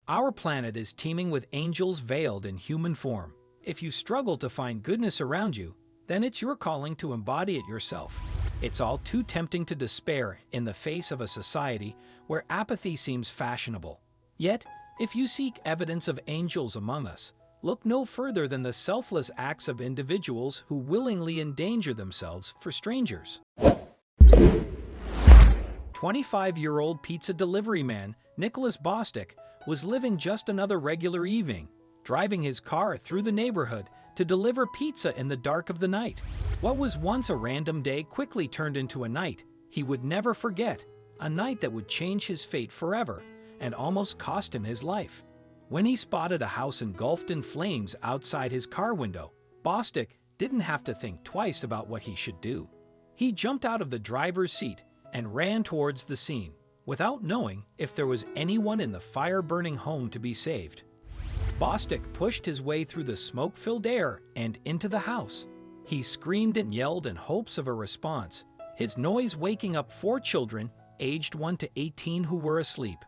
Our planet is teeming with angels veiled in human form. If you struggle to find goodness around you, then it's your calling to embody it yourself. It's all too tempting to despair in the face of a society where apathy seems fashionable. Yet, if you seek evidence of angels among us, look no further than the selfless acts of individuals who willingly endanger themselves for strangers. 25-year-old pizza delivery man Nicholas Bostic was living just another regular evening, driving his car through the neighborhood to deliver pizza in the dark of the night. What was once a random day quickly turned into a night he would never forget, a night that would change his fate forever and almost cost him his life. When he spotted a house engulfed in flames outside his car window, Bostic didn't have to think twice about what he should do. He jumped out of the driver's seat and ran towards the scene, without knowing if there was anyone in the fire-burning home to be saved. Bostic pushed his way through the smoke-filled air and into the house. He screamed and yelled in hopes of a response, his noise waking up 4 children aged 1 to 18 who were asleep.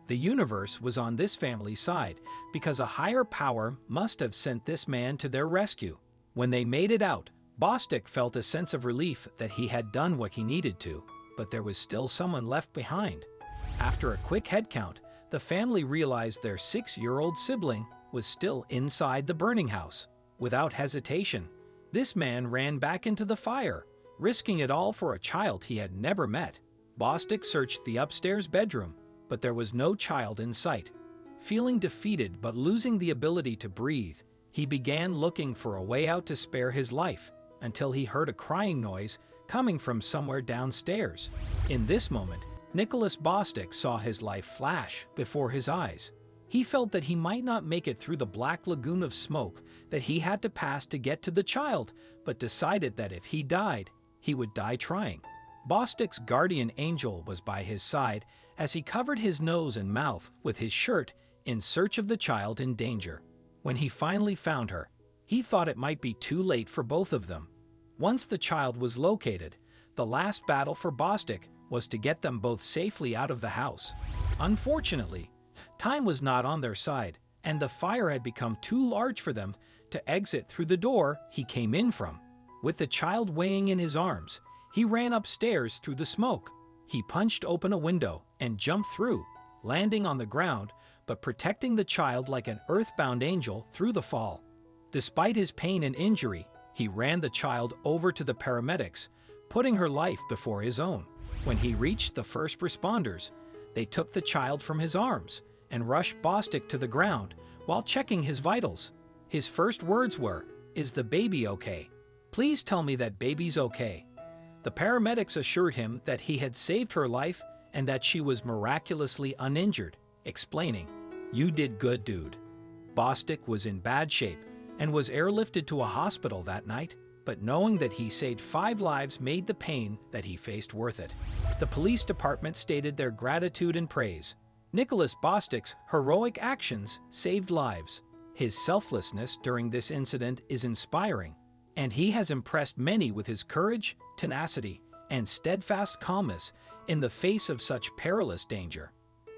The universe was on this family's side because a higher power must have sent this man to their rescue. When they made it out, Bostic felt a sense of relief that he had done what he needed to, but there was still someone left behind. After a quick head count, the family realized their 6-year-old sibling was still inside the burning house. Without hesitation, this man ran back into the fire, risking it all for a child he had never met. Bostic searched the upstairs bedroom, but there was no child in sight. Feeling defeated but losing the ability to breathe, he began looking for a way out to spare his life, until he heard a crying noise coming from somewhere downstairs. In this moment, Nicholas Bostic saw his life flash before his eyes. He felt that he might not make it through the black lagoon of smoke that he had to pass to get to the child, but decided that if he died, he would die trying. Bostic's guardian angel was by his side as he covered his nose and mouth with his shirt in search of the child in danger. When he finally found her, he thought it might be too late for both of them. Once the child was located, the last battle for Bostic was to get them both safely out of the house. Unfortunately, time was not on their side, and the fire had become too large for them to exit through the door he came in from. With the child weighing in his arms, he ran upstairs through the smoke. He punched open a window and jumped through, landing on the ground, but protecting the child like an earthbound angel through the fall. Despite his pain and injury, he ran the child over to the paramedics, putting her life before his own. When he reached the first responders, they took the child from his arms and rushed Bostic to the ground while checking his vitals. His first words were, "Is the baby okay? Please tell me that baby's okay." The paramedics assured him that he had saved her life and that she was miraculously uninjured, explaining, "You did good, dude." Bostic was in bad shape and was airlifted to a hospital that night, but knowing that he saved 5 lives made the pain that he faced worth it. The police department stated their gratitude and praise. Nicholas Bostic's heroic actions saved lives. His selflessness during this incident is inspiring, and he has impressed many with his courage, tenacity, and steadfast calmness in the face of such perilous danger.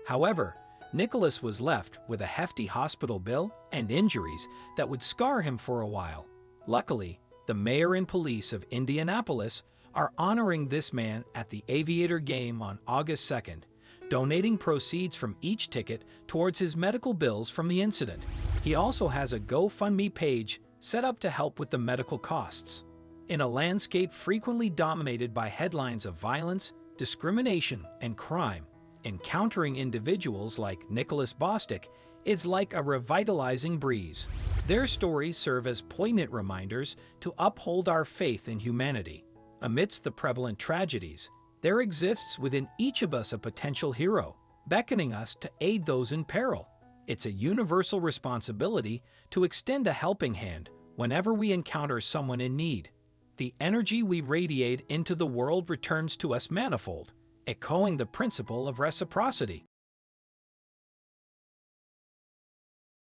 However, Nicholas was left with a hefty hospital bill and injuries that would scar him for a while. Luckily, the mayor and police of Indianapolis are honoring this man at the Aviator game on August 2nd, donating proceeds from each ticket towards his medical bills from the incident. He also has a GoFundMe page set up to help with the medical costs. In a landscape frequently dominated by headlines of violence, discrimination, and crime, encountering individuals like Nicholas Bostic is like a revitalizing breeze. Their stories serve as poignant reminders to uphold our faith in humanity. Amidst the prevalent tragedies, there exists within each of us a potential hero, beckoning us to aid those in peril. It's a universal responsibility to extend a helping hand whenever we encounter someone in need. The energy we radiate into the world returns to us manifold, echoing the principle of reciprocity.